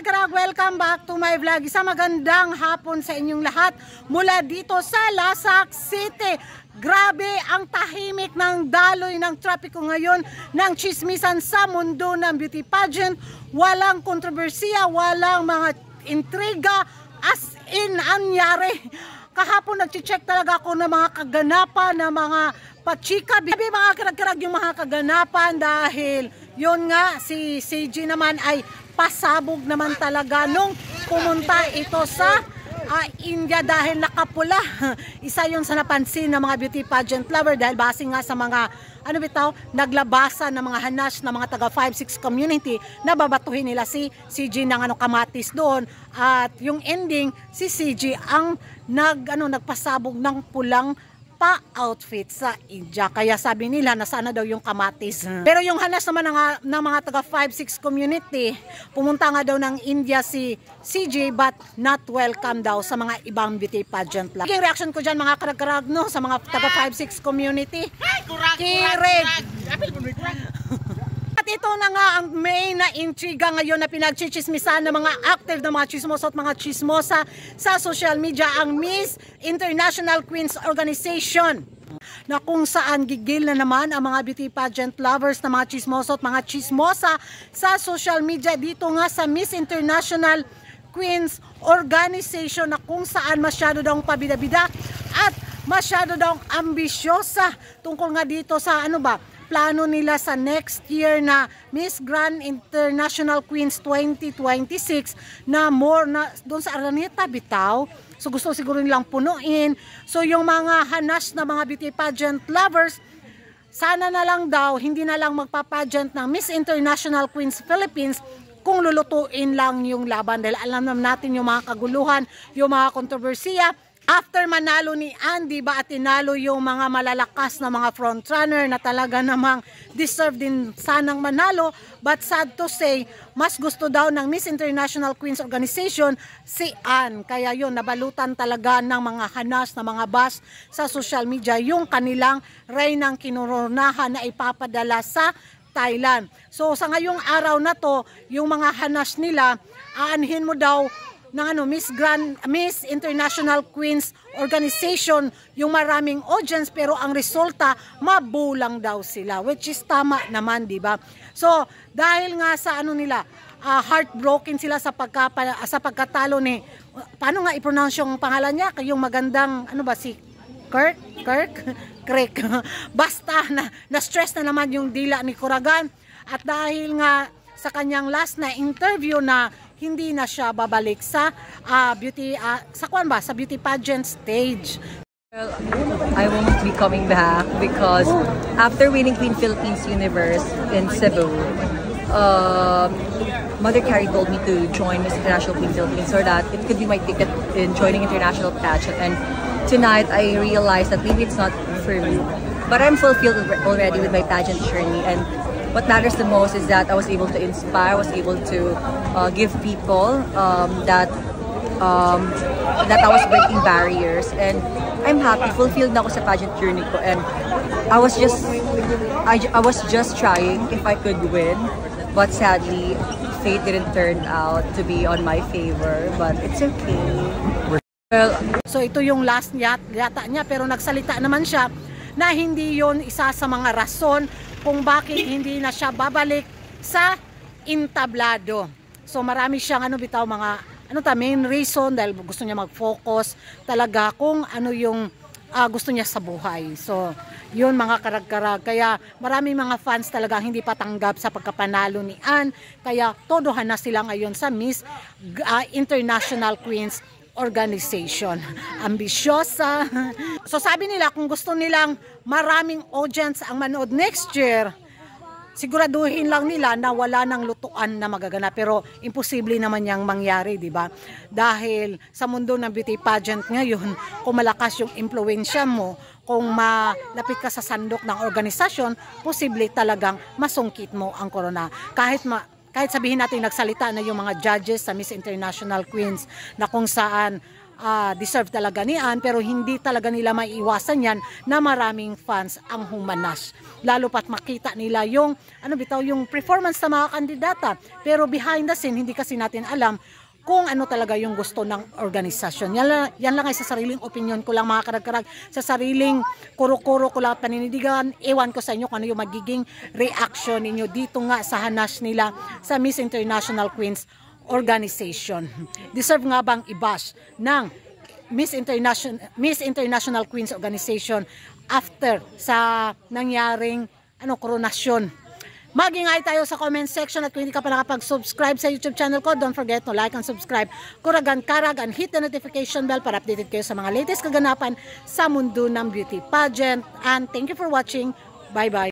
karag, welcome back to my vlog. Isang magandang hapon sa inyong lahat mula dito sa Lasak City. Grabe ang tahimik ng daloy ng trapiko ngayon ng chismisan sa mundo ng beauty pageant. Walang kontrobersiya, walang mga intriga, as in anyari. Kahapon nag-check talaga ako ng mga kaganapan, ng mga pachika. Bibi mga karag-karag yung mga kaganapan dahil yun nga si CG naman ay pasabog naman talaga nung pumunta ito sa India dahil nakapula. Isa yun sa napansin ng mga beauty pageant lover dahil base nga sa mga naglabasan ng mga hanash ng mga taga 5-6 community na babatuhin nila si CG ng kamatis doon, at yung ending si CG ang nagpasabog ng pulang outfit sa India. Kaya sabi nila na sana daw yung kamatis. Pero yung hanas naman ng mga taga 5-6 community, pumunta nga daw ng India si CJ but not welcome daw sa mga ibang beauty pageant lang. Yung reaction ko dyan mga karag-karag no, sa mga taga 5-6 community. Kirig! At ito na nga ang main na intriga ngayon na pinagchichismisan ng mga active na mga chismosa at mga chismosa sa social media, ang Miss International Queens Organization, na kung saan gigil na naman ang mga beauty pageant lovers na mga chismosa at mga chismosa sa social media dito nga sa Miss International Queens Organization, na kung saan masyado daw pabida-bida at masyado daw ambisyosa tungkol nga dito sa plano nila sa next year na Miss Grand International Queens 2026 na more na doon sa Araneta bitaw. So gusto siguro nilang punuin. So yung mga hanas na mga beauty pageant lovers, sana na lang daw hindi na lang magpa-pageant ng Miss International Queens Philippines kung lulutuin lang yung laban, dahil alam naman natin yung mga kaguluhan, yung mga kontrobersiya. After manalo ni Andy ba at tinalo yung mga malalakas na mga frontrunner na talaga namang deserve din sanang manalo, but sad to say, mas gusto daw ng Miss International Queens Organization si Ann. Kaya yun, nabalutan talaga ng mga hanas na mga bas sa social media yung kanilang reynang kinoronahan na ipapadala sa Thailand. So sa ngayong araw na to, yung mga hanas nila, aanhin mo daw ng Miss International Queens Organization yung maraming audience, pero ang resulta mabulang daw sila, which is tama naman, di ba? So dahil nga sa heartbroken sila sa pagkatalo ni, paano nga i-pronounce yung pangalan niya, yung magandang si Kirk basta na stress na naman yung dila ni Kuragan, at dahil nga sa kanyang last na interview na hindi na siya babalik sa beauty pageant stage. Well, I won't be coming back because after winning Queen Philippines Universe in Cebu, Mother Carrie told me to join Miss International Queen Philippines so that it could be my ticket in joining international pageant. And tonight I realized that maybe it's not for me, but I'm fulfilled already with my pageant journey. And what matters the most is that I was able to inspire, was able to give people that I was breaking barriers, and I'm happy, fulfilled na ako sa pageant journey ko, and I was just trying if I could win, but sadly fate didn't turn out to be on my favor, but it's okay. Well, so ito yung last yata niya, pero nagsalita naman siya na hindi yon isa sa mga rason kung bakit hindi na siya babalik sa entablado. So marami siyang main reason, dahil gusto niya mag-focus talaga kung ano yung gusto niya sa buhay. So yun mga karag-karag, kaya maraming mga fans talaga hindi patanggap sa pagkapanalo ni Ann, kaya todohan na sila ngayon sa Miss International Queens Organization. Ambisyosa. So sabi nila kung gusto nilang maraming audience ang manood next year, siguraduhin lang nila na wala nang lutuan na magaganap. Pero imposible naman yang mangyari, di ba? Dahil sa mundo ng beauty pageant ngayon, kung malakas yung impluwensya mo, kung malapit ka sa sandok ng organisasyon, posible talagang masungkit mo ang corona. Kahit sabihin natin nagsalita na yung mga judges sa Miss International Queens na kung saan deserve talaga niyan, pero hindi talaga nila maiiwasan yan na maraming fans ang humanas. Lalo pat makita nila yung yung performance ng mga kandidata, pero behind the scene hindi kasi natin alam kung ano talaga yung gusto ng organisasyon. Yan lang ay sa sariling opinion ko lang, mga karag-karag, sa sariling kuro-kuro ko lang panindigan. Ewan ko sa inyo kung ano yung magiging reaction ninyo dito nga sa hanas nila sa Miss International Queens organization. Deserve nga bang i-bash ng Miss International Queens organization after sa nangyaring koronasyon? Mag-ingay tayo sa comment section, at kung hindi ka pa nakapag-subscribe sa YouTube channel ko, don't forget to like and subscribe. Kuragan karag and hit the notification bell para updated kayo sa mga latest kaganapan sa mundo ng beauty pageant. And thank you for watching. Bye-bye.